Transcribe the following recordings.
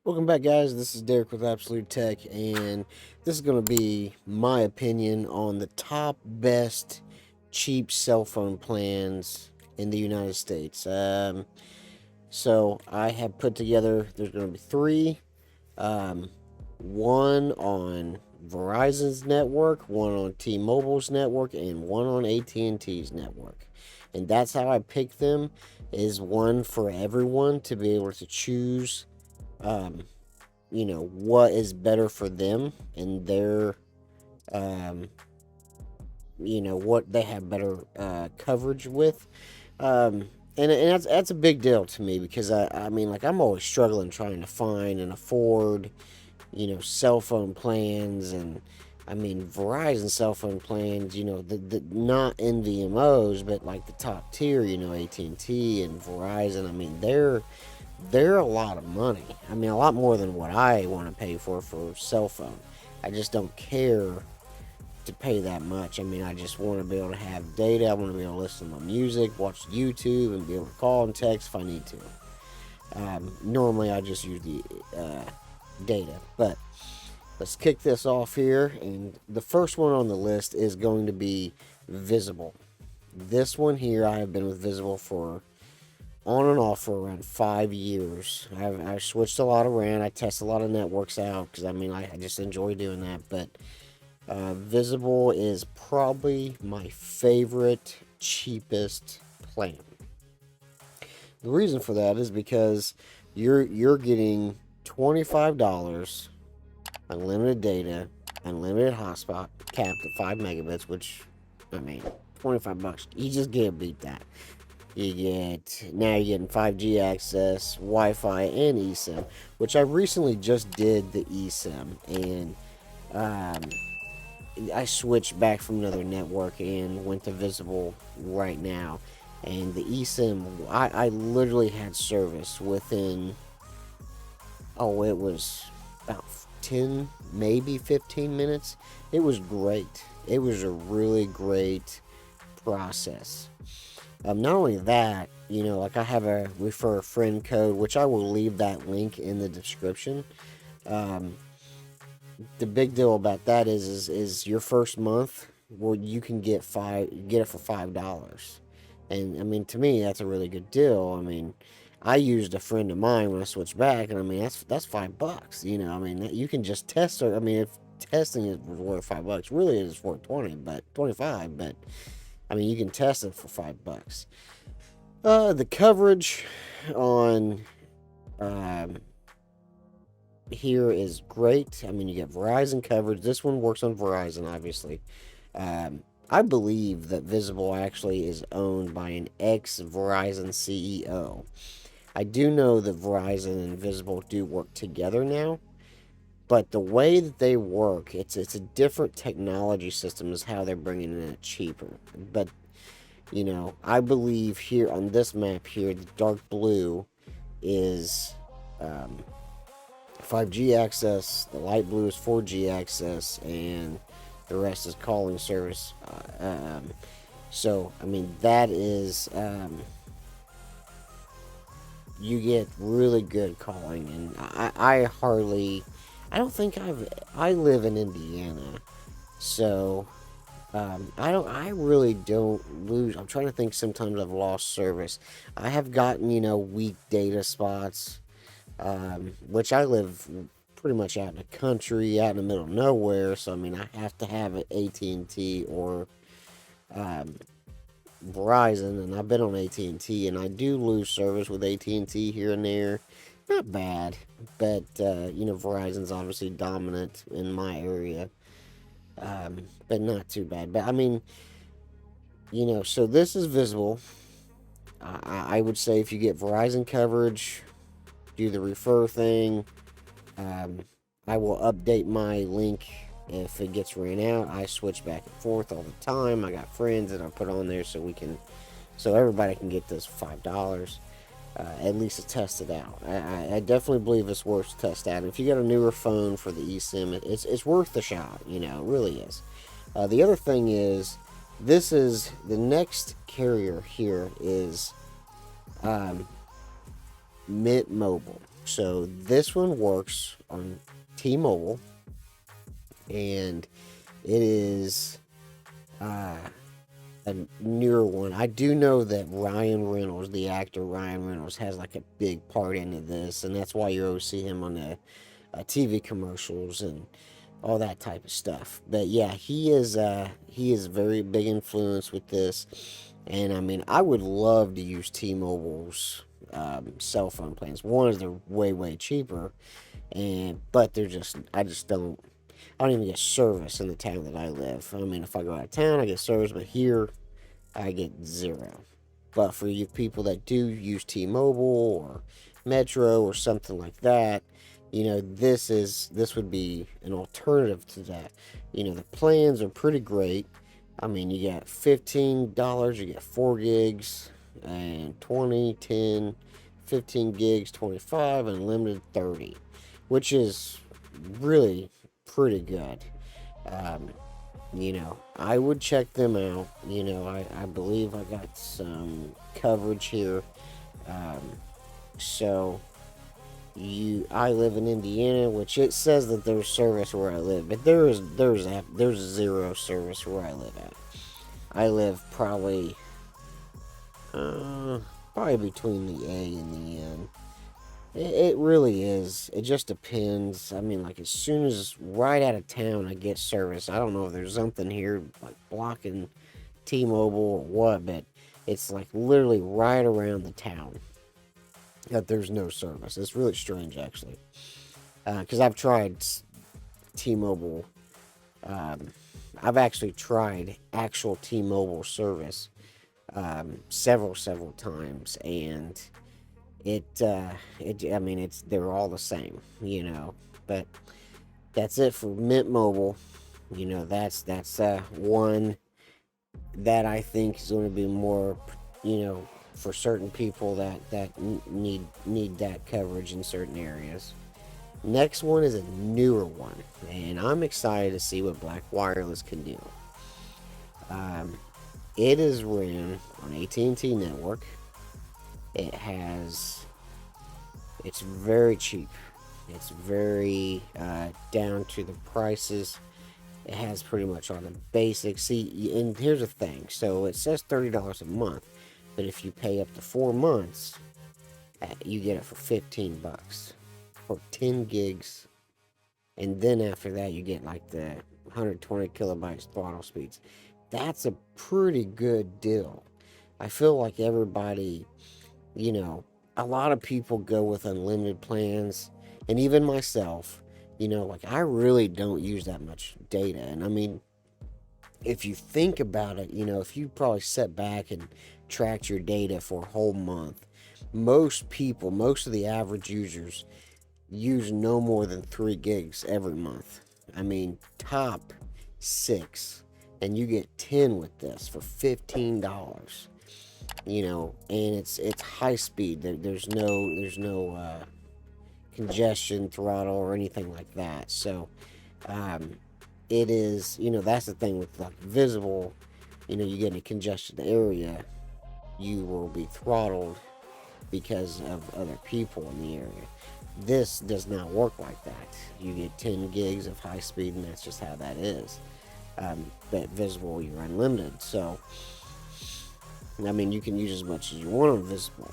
Welcome back, guys. This is Derek with Absolute Tech, and this is going to be my opinion on the top best cheap cell phone plans in the United States. So I have put together. There's going to be three. Um, One on Verizon's network, one on T-Mobile's network, and one on AT&T's network. And that's how I pick them. Is one for everyone to be able to choose. Um, what is better for them and their um what they have better coverage with. And that's a big deal to me because I mean, like, I'm always struggling trying to find and afford cell phone plans. And I mean, Verizon cell phone plans, the not NVMOs, but like the top tier, AT&T and T and Verizon. I mean, they're a lot of money. I mean, a lot more than what I want to pay for a cell phone. I just don't care to pay that much. I mean, I just want to be able to have data. I want to be able to listen to my music, watch YouTube, and be able to call and text if I need to. Normally, I just use the data. But let's kick this off here. And the first one on the list is going to be Visible. This one here, I have been with Visible for on and off for around 5 years. I've switched a lot around. I test a lot of networks out because I mean, I just enjoy doing that. But Visible is probably my favorite, cheapest plan. The reason for that is because you're getting $25, unlimited data, unlimited hotspot, capped at 5 megabits, which I mean, $25. You just can't beat that. Now you're getting 5G access, Wi-Fi, and eSIM, which I recently just did the eSIM, and um, I switched back from another network and went to Visible right now. And the eSIM, I literally had service within, it was about 10, maybe 15 minutes. It was great. It was a really great process. Not only that, like, I have a refer a friend code, which I will leave that link in the description. Um, the big deal about that is your first month, well, you can get it for $5. And I mean, to me, that's a really good deal. I mean, I used a friend of mine when I switched back, and I mean, that's $5. I mean, you can just test it. I mean, if testing is worth $5, really it is worth 20, but 25. But I mean, you can test it for $5. The coverage on um, here is great. I mean, you get Verizon coverage. This one works on Verizon, obviously. I believe that Visible actually is owned by an ex Verizon CEO. I do know that Verizon and Visible do work together now, but the way that they work, it's a different technology system, is how they're bringing it cheaper. But I believe here on this map here, the dark blue is um, 5G access, the light blue is 4G access, and the rest is calling service. So, I mean, that is, you get really good calling, and I don't think I live in Indiana, so I really don't lose. I'm trying to think. Sometimes I've lost service. I have gotten, weak data spots, which I live pretty much out in the country, out in the middle of nowhere. So I mean, I have to have an AT&T or um, Verizon, and I've been on AT&T, and I do lose service with AT&T here and there. Not bad, but Verizon's obviously dominant in my area, but not too bad. But I mean, so this is Visible. I would say if you get Verizon coverage, do the refer thing. Um, I will update my link if it gets ran out. I switch back and forth all the time. I got friends that I put on there so everybody can get this $5. At least to test it out. I definitely believe it's worth to test out. And if you got a newer phone for the eSIM, it's worth the shot. It really is. The other thing is, this is the next carrier here is Mint Mobile. So this one works on T-Mobile, and it is uh, a newer one. I do know that Ryan Reynolds, the actor Ryan Reynolds, has like a big part into this, and that's why you always see him on the TV commercials and all that type of stuff. But yeah, he is very big influence with this, and I mean, I would love to use T-Mobile's cell phone plans. One is they're way cheaper, and but they're just I just don't. I don't even get service in the town that I live. I mean, if I go out of town, I get service, but here I get zero. But for you people that do use T-Mobile or Metro or something like that, this would be an alternative to that. The plans are pretty great. I mean, you get $15, you get 4 gigs, and 20, 10, 15 gigs, 25, and unlimited 30, which is really pretty good. Um, I would check them out. I believe I got some coverage here. Um, so I live in Indiana, which it says that there's service where I live, but there's zero service where I live at. I live probably between the A and the N. It really is. It just depends. I mean, like, as soon as right out of town I get service, I don't know if there's something here like blocking T-Mobile or what, but it's like literally right around the town that there's no service. It's really strange, actually, because I've tried T-Mobile. Um, I've actually tried actual T-Mobile service several times, and I mean, they're all the same, but that's it for Mint Mobile. That's one that I think is going to be more, for certain people that need that coverage in certain areas. Next one is a newer one, and I'm excited to see what Black Wireless can do. Um, it is ran on AT&T network. It's very cheap. It's very down to the prices. It has pretty much all the basics. See, and here's the thing. So it says $30 a month, but if you pay up to 4 months, you get it for $15 for 10 gigs. And then after that, you get like the 120 kilobytes throttle speeds. That's a pretty good deal. I feel like everybody, a lot of people go with unlimited plans, and even myself, like, I really don't use that much data. And I mean, if you think about it, if you probably sit back and tracked your data for a whole month, most of the average users use no more than 3 gigs every month. I mean, top 6, and you get 10 with this for $15. And it's high speed. There's no congestion throttle or anything like that. So it is, that's the thing with like visible. You get in a congested area, you will be throttled because of other people in the area. This does not work like that. You get 10 gigs of high speed, and that's just how that is. But visible, you're unlimited. So I mean, you can use as much as you want on visible.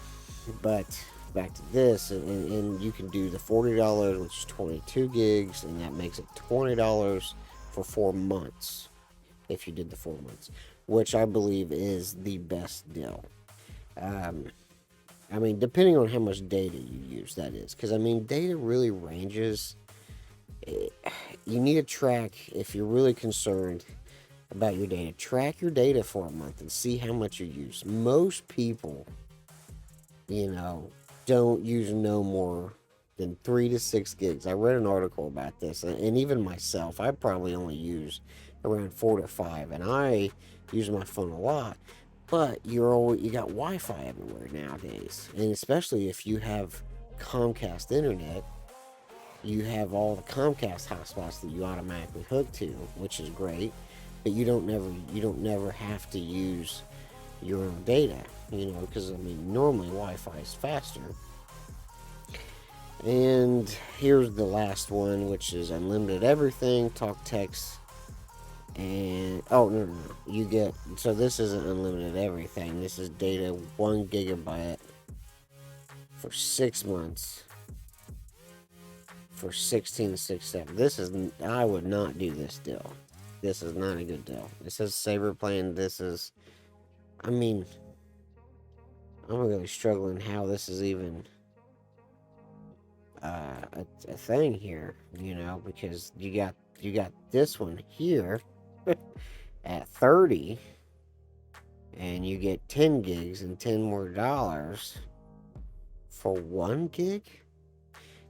But back to this, and you can do the $40, which is 22 gigs, and that makes it $20 for 4 months if you did the 4 months, which I believe is the best deal. I mean, depending on how much data you use, that is. Because, I mean, data really ranges. You need to track, if you're really concerned about your data, track your data for a month and see how much you use. Most people, don't use no more than 3 to 6 gigs. I read an article about this, and even myself, I probably only use around 4 to 5, and I use my phone a lot. But you got Wi-Fi everywhere nowadays, and especially if you have Comcast internet, you have all the Comcast hotspots that you automatically hook to, which is great. But you don't never have to use your own data, because I mean, normally Wi-Fi is faster. And here's the last one, which is unlimited everything, talk, text, and oh no, you get, so this isn't unlimited everything. This is data 1 gigabyte for 6 months for 16.67. This is, I would not do this deal. This is not a good deal. It says Saber plan. This is, I mean, I'm really struggling how this is even a thing here, because you got this one here at 30, and you get 10 gigs and 10 more dollars for 1 gig.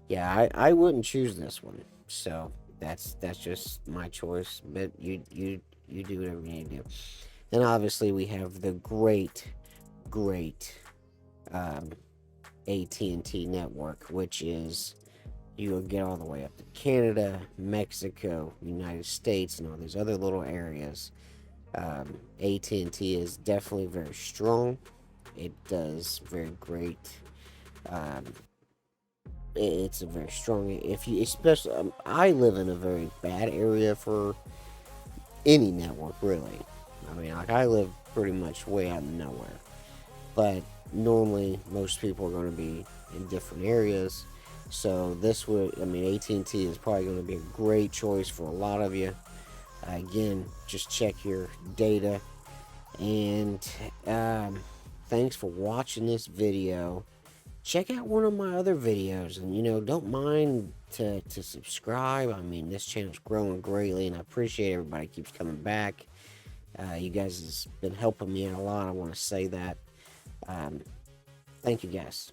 Yeah, I wouldn't choose this one. So that's just my choice. But you do whatever you need to do. And obviously we have the great um, AT&T network, which is, you will get all the way up to Canada, Mexico, United States, and all these other little areas. AT&T is definitely very strong. It does very great. It's a very strong. If you, especially, I live in a very bad area for any network, really. I mean, like, I live pretty much way out in nowhere. But normally, most people are going to be in different areas. So this would, I mean, AT&T is probably going to be a great choice for a lot of you. Again, just check your data. And thanks for watching this video. Check out one of my other videos, and don't mind to subscribe. I mean, this channel's growing greatly, and I appreciate everybody keeps coming back. You guys has been helping me out a lot. I want to say that. Thank you guys.